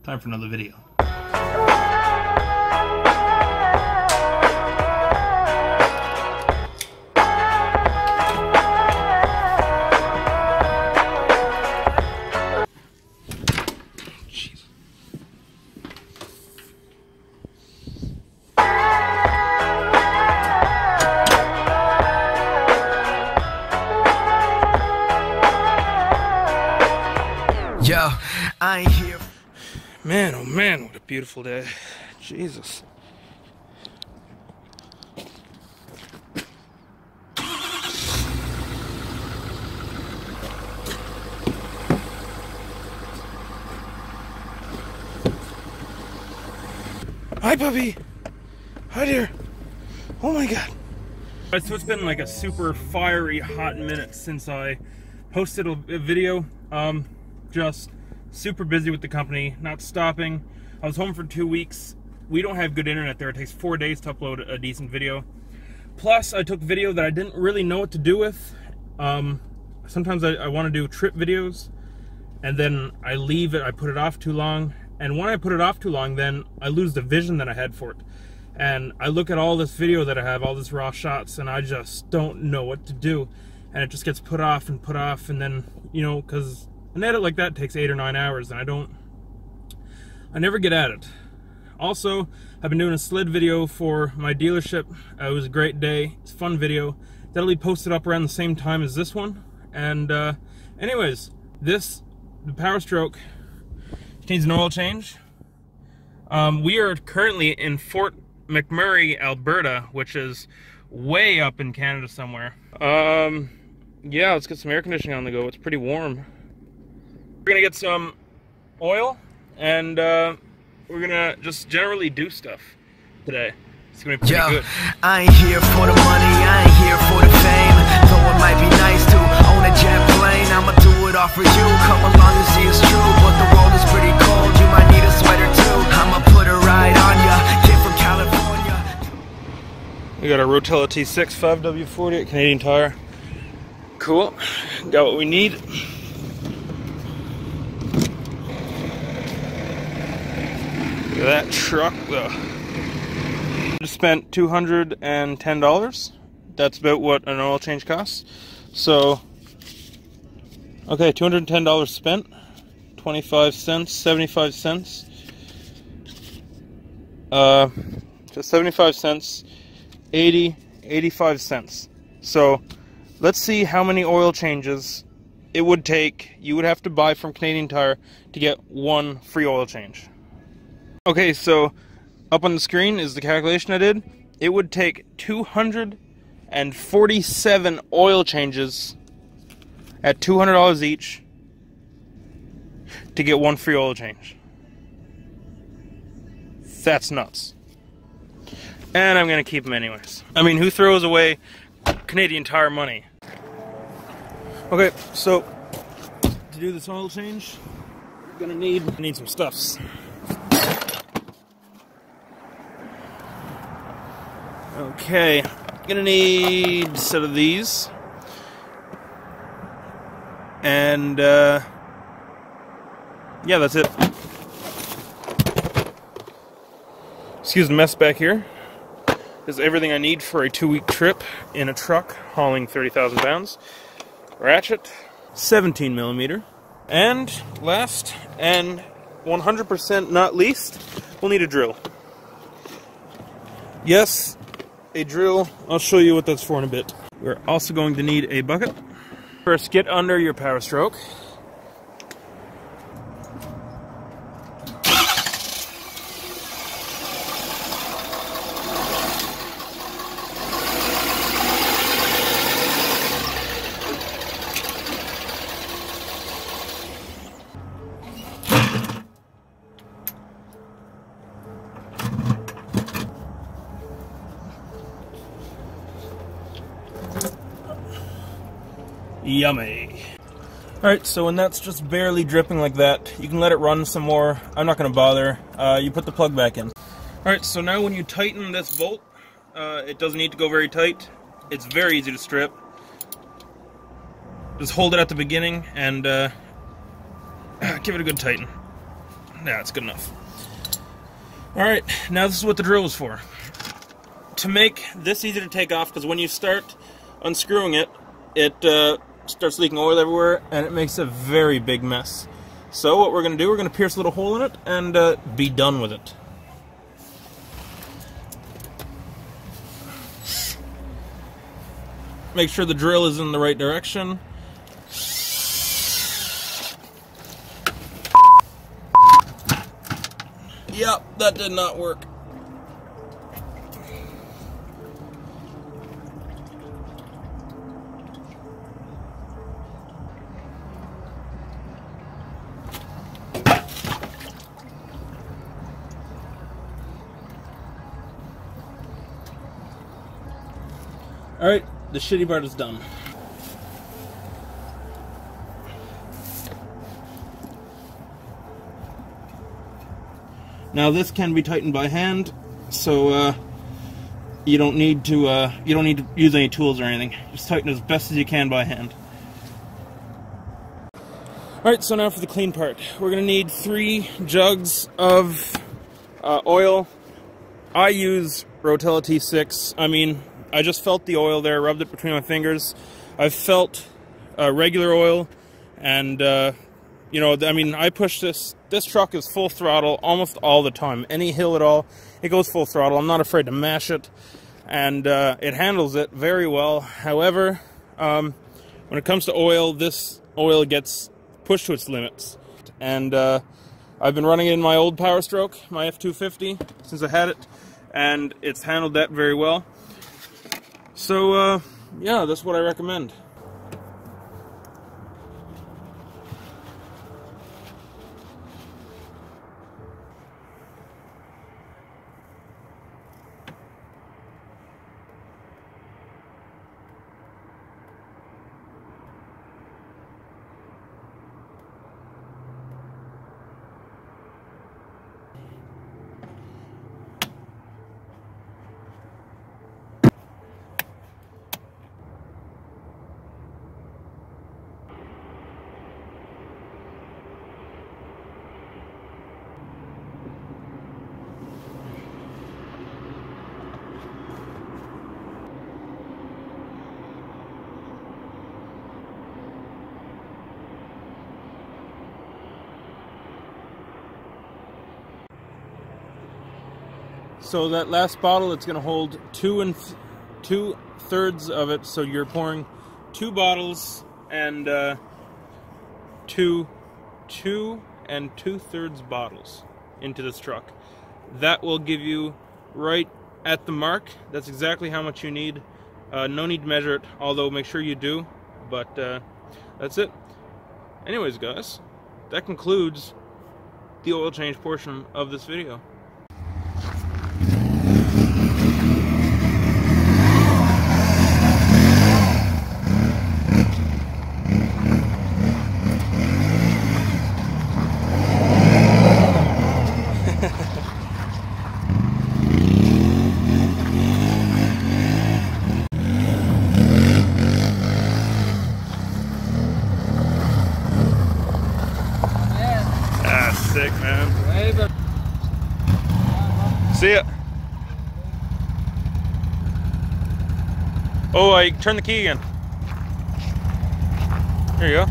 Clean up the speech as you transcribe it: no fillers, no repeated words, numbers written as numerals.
Time for another video. Yo, I ain't here. Man, oh man, what a beautiful day. Jesus. Hi, puppy. Hi, dear. Oh my God. So it's been like a super fiery hot minute since I posted a video. Just super busy with the company, not stopping. I was home for 2 weeks. We don't have good internet there. It takes 4 days to upload a decent video. Plus, I took video that I didn't really know what to do with. Sometimes I want to do trip videos, and then I leave it, I put it off too long. And when I put it off too long, then I lose the vision that I had for it. And I look at all this video that I have, all this raw shots, and I just don't know what to do. And it just gets put off, and then, you know, because an edit like that takes 8 or 9 hours, and I never get at it. Also, I've been doing a sled video for my dealership. It was a great day. It's a fun video. That'll be posted up around the same time as this one. And anyways, the POWERSTROKE needs an oil change. We are currently in Fort McMurray, Alberta, which is way up in Canada somewhere. Yeah, let's get some air conditioning on the go. It's pretty warm. We're gonna get some oil, and we're gonna just generally do stuff today. It's gonna be pretty good. I ain't here for the money, I ain't here for the fame. Though it might be nice to own a jet plane, I'ma do it all for you. Come along and see it's true, but the world is pretty cold. You might need a sweater too. I'ma put a ride on ya, kid from California. We got our Rotella T6 5W40 at Canadian Tire. Cool. Got what we need. Look at that truck though. Just spent $210. That's about what an oil change costs. So, okay, $210 spent. 25 cents, 75 cents. Just 75 cents. 85 cents. So, let's see how many oil changes it would take. You would have to buy from Canadian Tire to get one free oil change. Okay, so up on the screen is the calculation I did. It would take 247 oil changes at $200 each to get one free oil change. That's nuts. And I'm gonna keep them anyways. I mean, who throws away Canadian Tire money? Okay, so to do this oil change, we're gonna need some stuffs. Okay, gonna need a set of these, and yeah, that's it. Excuse the mess back here. This is everything I need for a 2-week trip in a truck hauling 30,000 pounds. Ratchet, 17mm, and last and 100% not least, we'll need a drill. Yes, a drill. I'll show you what that's for in a bit. We're also going to need a bucket. First, get under your POWERSTROKE. Yummy. Alright, so when that's just barely dripping like that, you can let it run some more. I'm not going to bother. You put the plug back in. Alright, so now when you tighten this bolt, it doesn't need to go very tight. It's very easy to strip. Just hold it at the beginning and give it a good tighten. Yeah, it's good enough. Alright, now this is what the drill is for. To make this easy to take off, because when you start unscrewing it, it starts leaking oil everywhere, and it makes a very big mess. So what we're going to do, we're going to pierce a little hole in it, and be done with it. Make sure the drill is in the right direction. Yep, that did not work. Alright, the shitty part is done. Now this can be tightened by hand, so you don't need to use any tools or anything. Just tighten as best as you can by hand. Alright, so now for the clean part. We're going to need 3 jugs of oil. I use Rotella T6. I mean, I just felt the oil there, rubbed it between my fingers. I've felt regular oil, and you know, I mean, I push this. This truck is full throttle almost all the time. Any hill at all, it goes full throttle. I'm not afraid to mash it, and it handles it very well. However, when it comes to oil, this oil gets pushed to its limits. And I've been running it in my old POWERSTROKE, my F250, since I had it, and it's handled that very well. So, yeah, that's what I recommend. So that last bottle, it's going to hold 2 2/3 of it. So you're pouring 2 bottles and 2 2² bottles into this truck. That will give you right at the mark. That's exactly how much you need. No need to measure it, although make sure you do. But that's it. Anyways, guys, that concludes the oil change portion of this video. Sick, man. See ya. Oh, I turned the key again. There you go.